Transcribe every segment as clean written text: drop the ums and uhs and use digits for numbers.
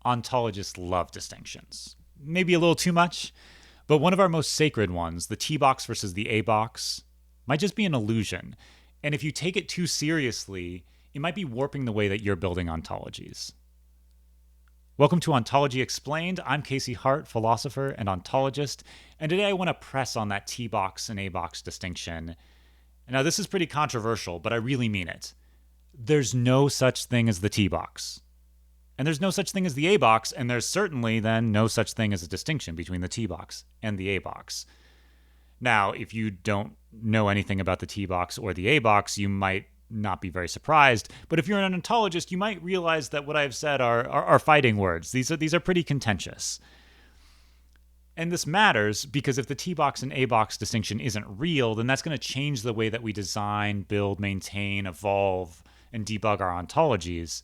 ontologists love distinctions. Maybe a little too much, but one of our most sacred ones, the T box versus the A box, might just be an illusion. And if you take it too seriously, it might be warping the way that you're building ontologies. Welcome to Ontology Explained. I'm Casey Hart, philosopher and ontologist, and today I want to press on that T box and A box distinction. Now, this is pretty controversial, but I really mean it. There's no such thing as the T box. And there's no such thing as the A box, and there's certainly then no such thing as a distinction between the T box and the A box. Now, if you don't know anything about the T box or the A box, you might not be very surprised. But if you're an ontologist, you might realize that what I've said are fighting words. These are pretty contentious. And this matters because if the T box and A box distinction isn't real, then that's going to change the way that we design, build, maintain, evolve, and debug our ontologies.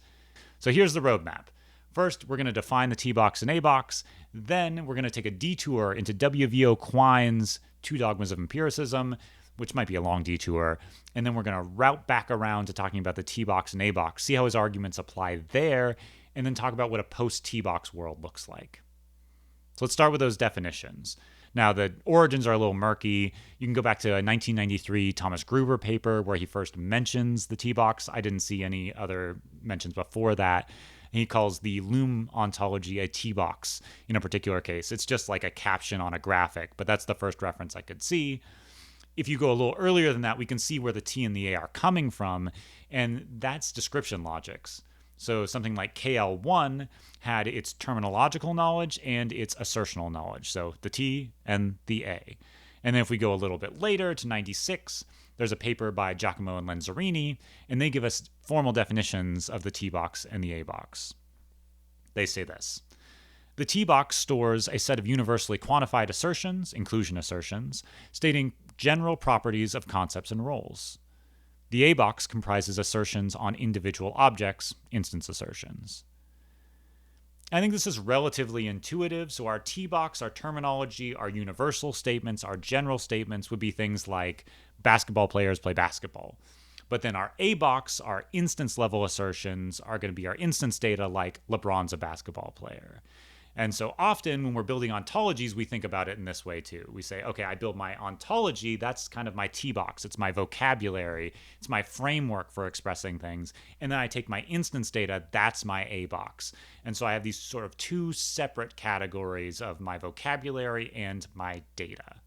So here's the roadmap. First, we're going to define the T box and A box. Then we're going to take a detour into W.V.O. Quine's Two Dogmas of Empiricism, which might be a long detour. And then we're going to route back around to talking about the T box and A box, see how his arguments apply there, and then talk about what a post-T box world looks like. So let's start with those definitions. Now, the origins are a little murky. You can go back to a 1993 Thomas Gruber paper where he first mentions the T-box. I didn't see any other mentions before that. He calls the Loom ontology a T-box in a particular case. It's just like a caption on a graphic, but that's the first reference I could see. If you go a little earlier than that, we can see where the T and the A are coming from, and that's description logics. So something like KL1 had its terminological knowledge and its assertional knowledge, so the T and the A. And then if we go a little bit later to 96, there's a paper by Giacomo and Lenzerini, and they give us formal definitions of the T box and the A box. They say this. The T box stores a set of universally quantified assertions, inclusion assertions, stating general properties of concepts and roles. The A box comprises assertions on individual objects, instance assertions. I think this is relatively intuitive. So our T box, our terminology, our universal statements, our general statements would be things like basketball players play basketball. But then our A box, our instance level assertions, are going to be our instance data like LeBron's a basketball player. And so often when we're building ontologies, we think about it in this way too. We say, okay, I build my ontology, that's kind of my T box. It's my vocabulary. It's my framework for expressing things. And then I take my instance data, that's my A box. And so I have these sort of two separate categories of my vocabulary and my data.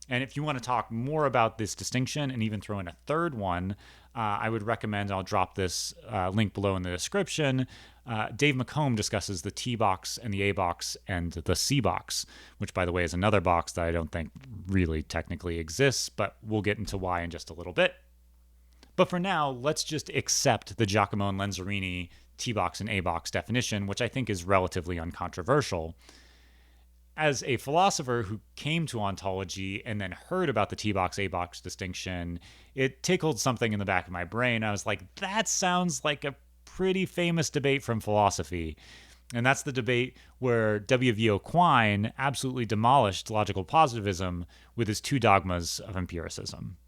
And if you want to talk more about this distinction and even throw in a third one, I would recommend, I'll drop this link below in the description. Dave McComb discusses the T box and the A box and the C box, which, by the way, is another box that I don't think really technically exists, but we'll get into why in just a little bit. But for now, let's just accept the Giacomo and Lenzerini T box and A box definition, which I think is relatively uncontroversial. As a philosopher who came to ontology and then heard about the T-box, A-box distinction, it tickled something in the back of my brain. I was like, that sounds like a pretty famous debate from philosophy. And that's the debate where W.V.O. Quine absolutely demolished logical positivism with his Two Dogmas of Empiricism.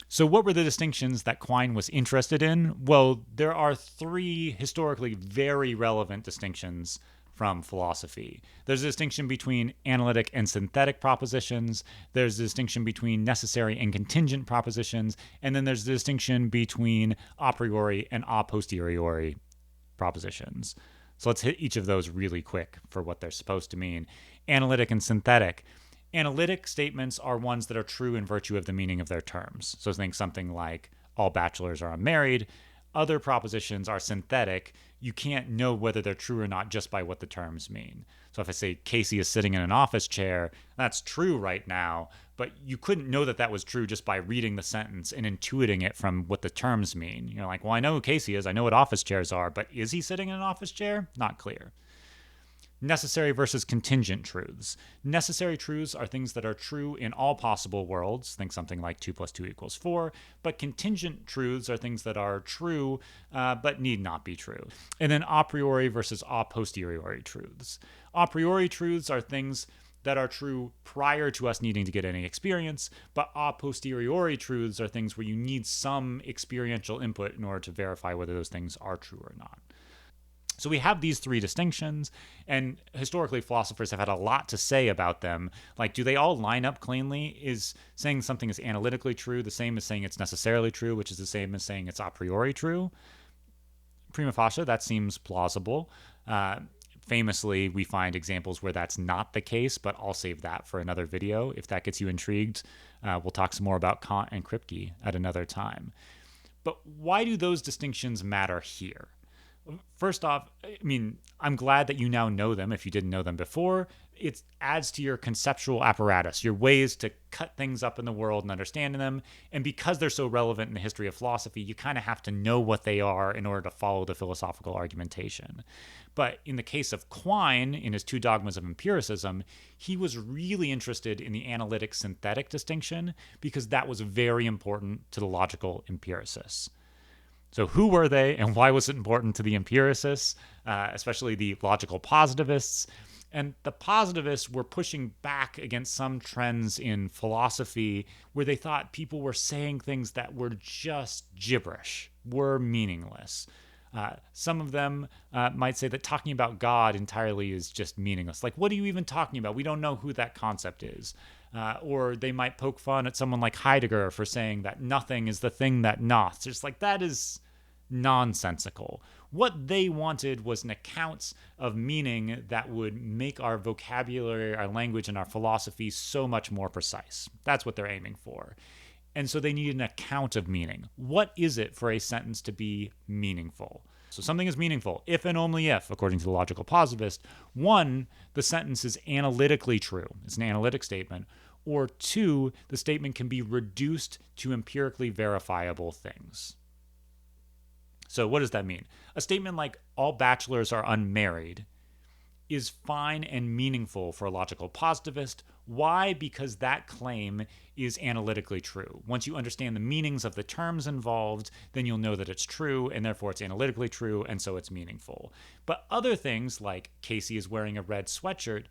So what were the distinctions that Quine was interested in? Well, there are three historically very relevant distinctions from philosophy. There's a distinction between analytic and synthetic propositions. There's a distinction between necessary and contingent propositions. And then there's the distinction between a priori and a posteriori propositions. So let's hit each of those really quick for what they're supposed to mean. Analytic and synthetic. Analytic statements are ones that are true in virtue of the meaning of their terms. So think something like all bachelors are unmarried. Other propositions are synthetic. You can't know whether they're true or not just by what the terms mean. So if I say Casey is sitting in an office chair, that's true right now, but you couldn't know that that was true just by reading the sentence and intuiting it from what the terms mean. You're like, well, I know who Casey is. I know what office chairs are, but is he sitting in an office chair? Not clear. Necessary versus contingent truths. Necessary truths are things that are true in all possible worlds. Think something like 2 + 2 = 4. But contingent truths are things that are true, but need not be true. And then a priori versus a posteriori truths. A priori truths are things that are true prior to us needing to get any experience, but a posteriori truths are things where you need some experiential input in order to verify whether those things are true or not. So we have these three distinctions, and historically philosophers have had a lot to say about them. Like, do they all line up cleanly? Is saying something is analytically true the same as saying it's necessarily true, which is the same as saying it's a priori true? Prima facie, that seems plausible. Famously, we find examples where that's not the case, but I'll save that for another video. If that gets you intrigued, we'll talk some more about Kant and Kripke at another time. But why do those distinctions matter here? First off, I mean, I'm glad that you now know them if you didn't know them before. It adds to your conceptual apparatus, your ways to cut things up in the world and understanding them. And because they're so relevant in the history of philosophy, you kind of have to know what they are in order to follow the philosophical argumentation. But in the case of Quine, in his Two Dogmas of Empiricism, he was really interested in the analytic synthetic distinction because that was very important to the logical empiricists. So who were they, and why was it important to the empiricists, especially the logical positivists? And the positivists were pushing back against some trends in philosophy where they thought people were saying things that were just gibberish, were meaningless. Some of them might say that talking about God entirely is just meaningless. Like, what are you even talking about? We don't know who that concept is. Or they might poke fun at someone like Heidegger for saying that nothing is the thing that nots. Just like, that is nonsensical. What they wanted was an account of meaning that would make our vocabulary, our language, and our philosophy so much more precise. That's what they're aiming for. And so they need an account of meaning. What is it for a sentence to be meaningful? So something is meaningful if and only if, according to the logical positivist, one, the sentence is analytically true. It's an analytic statement. Or two, the statement can be reduced to empirically verifiable things. So what does that mean? A statement like all bachelors are unmarried is fine and meaningful for a logical positivist. Why? Because that claim is analytically true. Once you understand the meanings of the terms involved, then you'll know that it's true, and therefore it's analytically true, and so it's meaningful. But other things, like Casey is wearing a red sweatshirt,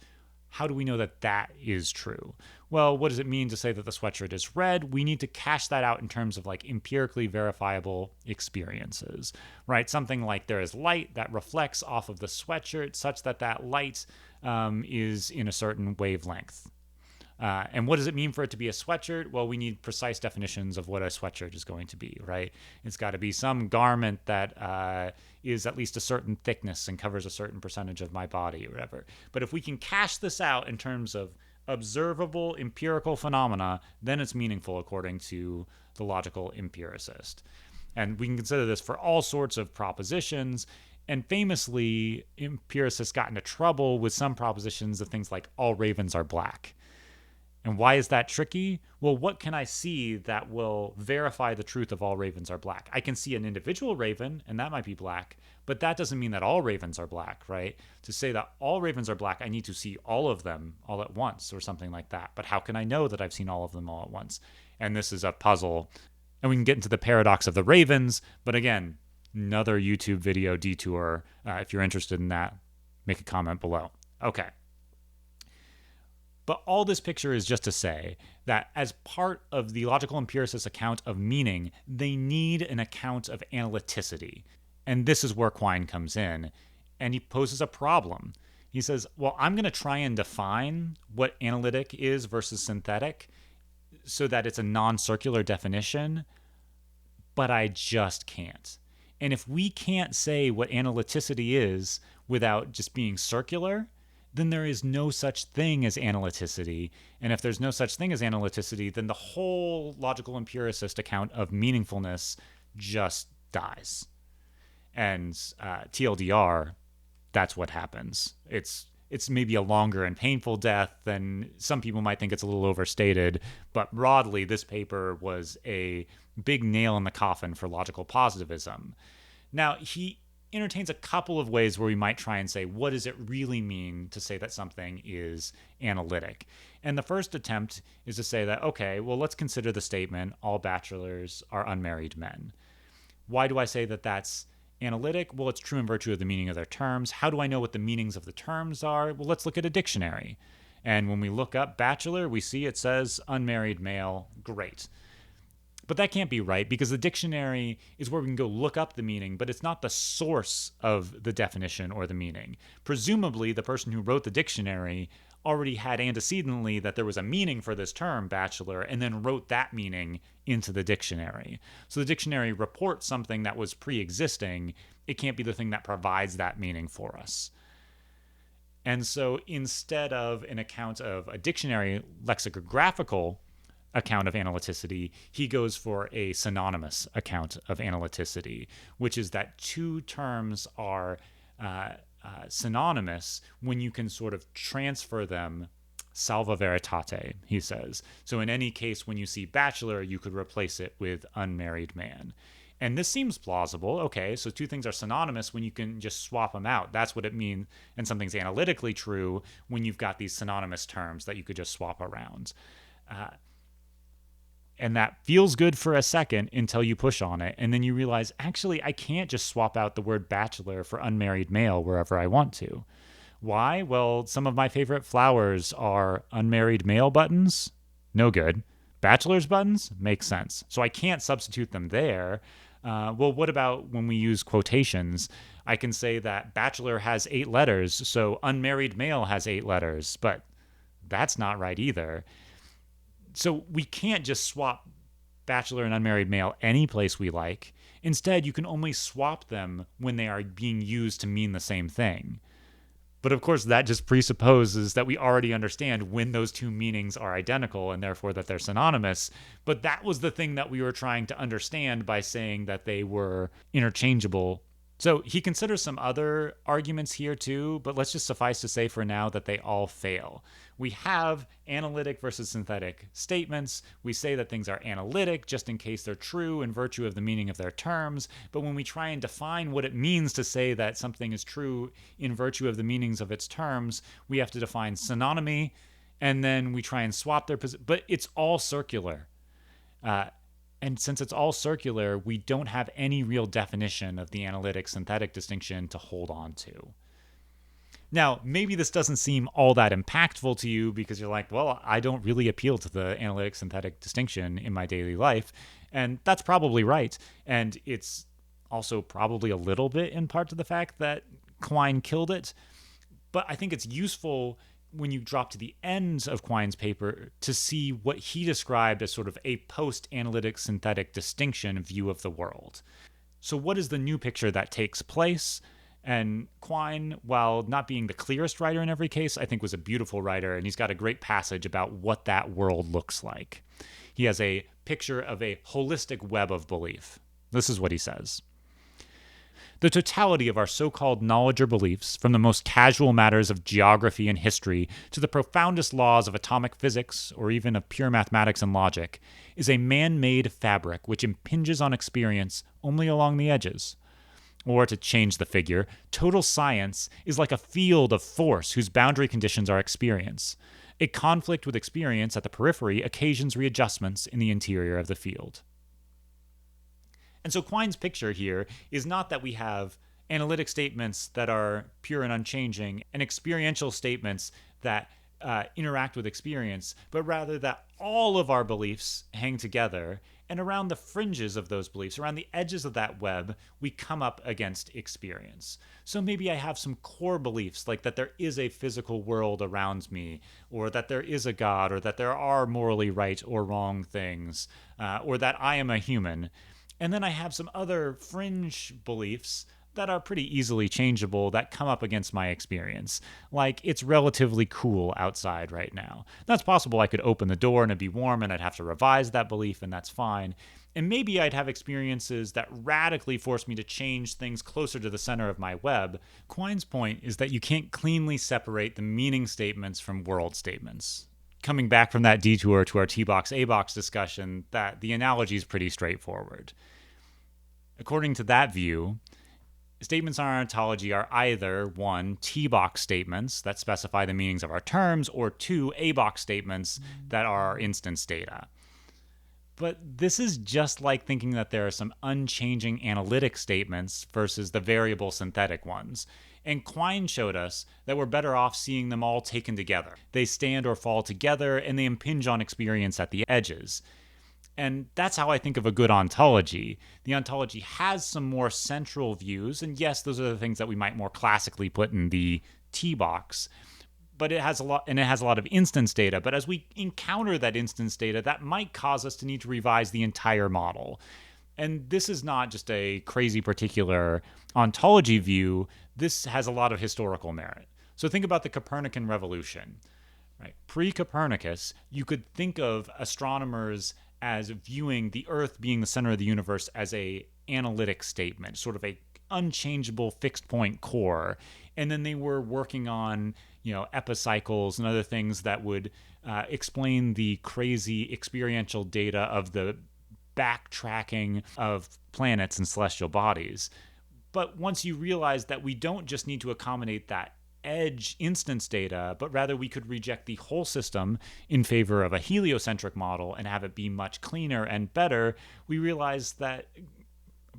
how do we know that that is true? Well, what does it mean to say that the sweatshirt is red? We need to cash that out in terms of like empirically verifiable experiences, right? Something like there is light that reflects off of the sweatshirt such that that light is in a certain wavelength. And what does it mean for it to be a sweatshirt? Well, we need precise definitions of what a sweatshirt is going to be, right? It's got to be some garment that is at least a certain thickness and covers a certain percentage of my body or whatever. But if we can cash this out in terms of observable empirical phenomena, then it's meaningful according to the logical empiricist. And we can consider this for all sorts of propositions. And famously, empiricists got into trouble with some propositions of things like all ravens are black. And why is that tricky? Well, what can I see that will verify the truth of all ravens are black? I can see an individual raven, and that might be black, but that doesn't mean that all ravens are black, right? To say that all ravens are black, I need to see all of them all at once or something like that. But how can I know that I've seen all of them all at once? And this is a puzzle. And we can get into the paradox of the ravens, but again, another YouTube video detour. If you're interested in that, make a comment below. Okay. But all this picture is just to say that as part of the logical empiricist account of meaning, they need an account of analyticity. And this is where Quine comes in, and he poses a problem. He says, well, I'm going to try and define what analytic is versus synthetic so that it's a non-circular definition, but I just can't. And if we can't say what analyticity is without just being circular, then there is no such thing as analyticity. And if there's no such thing as analyticity, then the whole logical empiricist account of meaningfulness just dies. And TLDR, that's what happens. It's maybe a longer and painful death than some people might think. It's a little overstated, but broadly, this paper was a big nail in the coffin for logical positivism. Now, he entertains a couple of ways where we might try and say, what does it really mean to say that something is analytic? And the first attempt is to say that, okay, well, let's consider the statement, all bachelors are unmarried men. Why do I say that that's analytic? Well, it's true in virtue of the meaning of their terms. How do I know what the meanings of the terms are? Well, let's look at a dictionary. And when we look up bachelor, we see it says unmarried male. Great. But that can't be right because the dictionary is where we can go look up the meaning, but it's not the source of the definition or the meaning. Presumably, the person who wrote the dictionary already had antecedently that there was a meaning for this term, bachelor, and then wrote that meaning into the dictionary. So the dictionary reports something that was pre-existing. It can't be the thing that provides that meaning for us. And so instead of an account of a dictionary lexicographical account of analyticity, he goes for a synonymous account of analyticity, which is that two terms are synonymous when you can sort of transfer them salva veritate, he says. So in any case, when you see bachelor, you could replace it with unmarried man. And this seems plausible. Okay, so two things are synonymous when you can just swap them out. That's what it means. And something's analytically true when you've got these synonymous terms that you could just swap around. And that feels good for a second until you push on it. And then you realize, actually, I can't just swap out the word bachelor for unmarried male wherever I want to. Why? Well, some of my favorite flowers are unmarried male buttons. No good. Bachelor's buttons? Makes sense. So I can't substitute them there. Well, what about when we use quotations? I can say that bachelor has 8 letters, so unmarried male has 8 letters, but that's not right either. So we can't just swap bachelor and unmarried male any place we like. Instead, you can only swap them when they are being used to mean the same thing. But of course, that just presupposes that we already understand when those two meanings are identical and therefore that they're synonymous. But that was the thing that we were trying to understand by saying that they were interchangeable. So he considers some other arguments here too, but let's just suffice to say for now that they all fail. We have analytic versus synthetic statements. We say that things are analytic just in case they're true in virtue of the meaning of their terms. But when we try and define what it means to say that something is true in virtue of the meanings of its terms, we have to define synonymy, and then we try and swap their position. But it's all circular. And since it's all circular, we don't have any real definition of the analytic-synthetic distinction to hold on to. Now, maybe this doesn't seem all that impactful to you because you're like, well, I don't really appeal to the analytic-synthetic distinction in my daily life. And that's probably right. And it's also probably a little bit in part to the fact that Quine killed it. But I think it's useful when you drop to the ends of Quine's paper to see what he described as sort of a post-analytic synthetic distinction view of the world. So what is the new picture that takes place? And Quine, while not being the clearest writer in every case, I think was a beautiful writer, and he's got a great passage about what that world looks like. He has a picture of a holistic web of belief. This is what he says. The totality of our so-called knowledge or beliefs, from the most casual matters of geography and history to the profoundest laws of atomic physics or even of pure mathematics and logic, is a man-made fabric which impinges on experience only along the edges. Or, to change the figure, total science is like a field of force whose boundary conditions are experience. A conflict with experience at the periphery occasions readjustments in the interior of the field. And so Quine's picture here is not that we have analytic statements that are pure and unchanging and experiential statements that interact with experience, but rather that all of our beliefs hang together, and around the fringes of those beliefs, around the edges of that web, we come up against experience. So maybe I have some core beliefs, like that there is a physical world around me, or that there is a God, or that there are morally right or wrong things, or that I am a human. And then I have some other fringe beliefs that are pretty easily changeable that come up against my experience. Like, it's relatively cool outside right now. That's possible I could open the door and it'd be warm and I'd have to revise that belief, and that's fine. And maybe I'd have experiences that radically force me to change things closer to the center of my web. Quine's point is that you can't cleanly separate the meaning statements from world statements. Coming back from that detour to our T-box, A-box discussion, that the analogy is pretty straightforward. According to that view, statements on our ontology are either 1, T-box statements that specify the meanings of our terms, or 2, A-box statements that are our instance data. But this is just like thinking that there are some unchanging analytic statements versus the variable synthetic ones. And Quine showed us that we're better off seeing them all taken together. They stand or fall together, and they impinge on experience at the edges. And that's how I think of a good ontology. The ontology has some more central views, and yes, those are the things that we might more classically put in the T box. But it has a lot, and it has a lot of instance data. But as we encounter that instance data, that might cause us to need to revise the entire model. And this is not just a crazy particular ontology view. This has a lot of historical merit. So think about the Copernican revolution. Right? Pre-Copernicus, you could think of astronomers as viewing the Earth being the center of the universe as a analytic statement, sort of a unchangeable fixed point core. And then they were working on, epicycles and other things that would explain the crazy experiential data of the backtracking of planets and celestial bodies. But once you realize that we don't just need to accommodate that edge instance data, but rather we could reject the whole system in favor of a heliocentric model and have it be much cleaner and better, we realize that,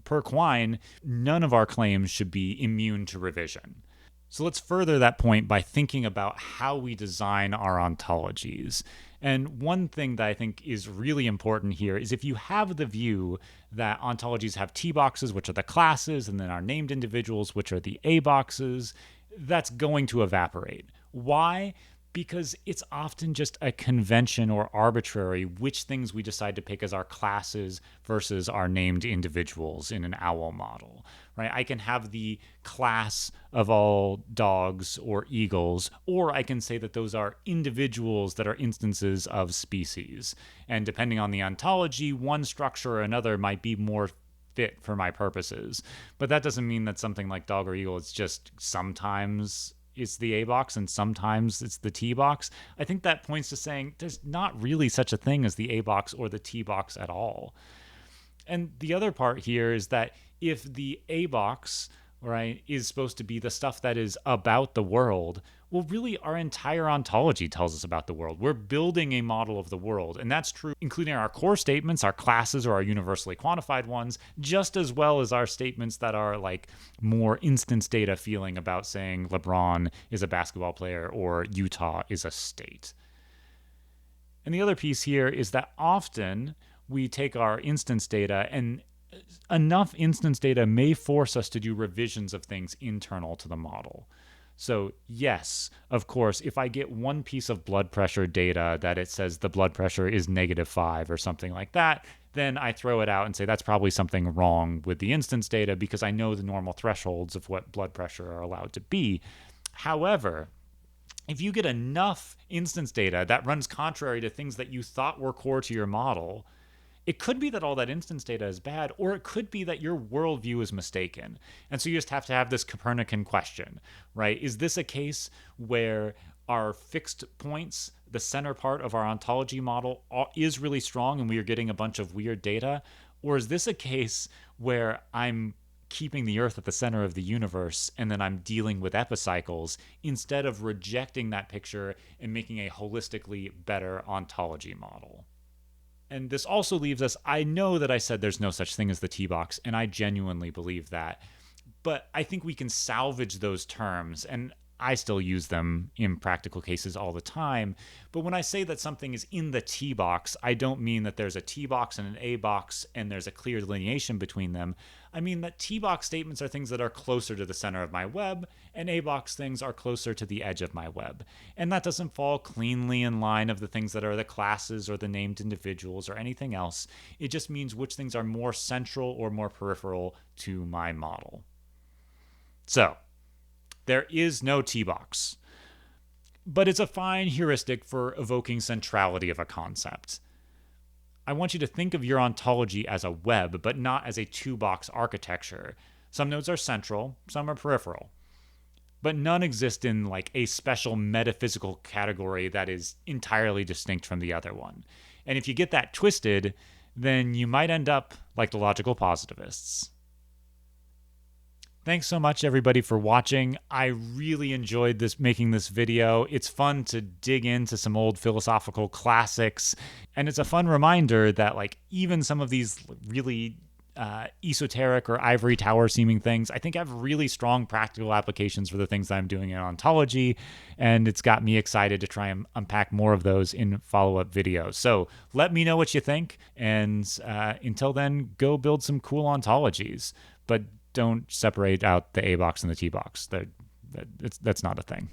per Quine, none of our claims should be immune to revision. So let's further that point by thinking about how we design our ontologies. And one thing that I think is really important here is if you have the view that ontologies have T boxes, which are the classes, and then our named individuals, which are the A boxes, that's going to evaporate. Why? Because it's often just a convention or arbitrary which things we decide to pick as our classes versus our named individuals in an OWL model, right? I can have the class of all dogs or eagles, or I can say that those are individuals that are instances of species. And depending on the ontology, one structure or another might be more fit for my purposes. But that doesn't mean that something like dog or eagle, it's just sometimes it's the A box and sometimes it's the T box. I think that points to saying there's not really such a thing as the A box or the T box at all. And the other part here is that if the A box, right, is supposed to be the stuff that is about the world, well, really our entire ontology tells us about the world. We're building a model of the world, and that's true including our core statements, our classes or our universally quantified ones, just as well as our statements that are like more instance data feeling about saying LeBron is a basketball player or Utah is a state. And the other piece here is that often we take our instance data, and enough instance data may force us to do revisions of things internal to the model. So yes, of course, if I get one piece of blood pressure data that it says the blood pressure is -5 or something like that, then I throw it out and say that's probably something wrong with the instance data because I know the normal thresholds of what blood pressure are allowed to be. However, if you get enough instance data that runs contrary to things that you thought were core to your model, it could be that all that instance data is bad, or it could be that your worldview is mistaken. And so you just have to have this Copernican question, right? Is this a case where our fixed points, the center part of our ontology model, is really strong and we are getting a bunch of weird data? Or is this a case where I'm keeping the Earth at the center of the universe and then I'm dealing with epicycles instead of rejecting that picture and making a holistically better ontology model? And this also leaves us, I know that I said there's no such thing as the T-box, and I genuinely believe that. But I think we can salvage those terms, and I still use them in practical cases all the time. But when I say that something is in the T box, I don't mean that there's a T box and an A box and there's a clear delineation between them. I mean that T box statements are things that are closer to the center of my web, and A box things are closer to the edge of my web. And that doesn't fall cleanly in line of the things that are the classes or the named individuals or anything else. It just means which things are more central or more peripheral to my model. So, there is no T-box, but it's a fine heuristic for evoking centrality of a concept. I want you to think of your ontology as a web, but not as a two-box architecture. Some nodes are central, some are peripheral, but none exist in like a special metaphysical category that is entirely distinct from the other one. And if you get that twisted, then you might end up like the logical positivists. Thanks so much, everybody, for watching. I really enjoyed making this video. It's fun to dig into some old philosophical classics, and it's a fun reminder that like even some of these really esoteric or ivory tower seeming things, I think have really strong practical applications for the things that I'm doing in Ontology, and it's got me excited to try and unpack more of those in follow-up videos. So let me know what you think, and until then, go build some cool ontologies, but don't separate out the A box and the T box. That's not a thing.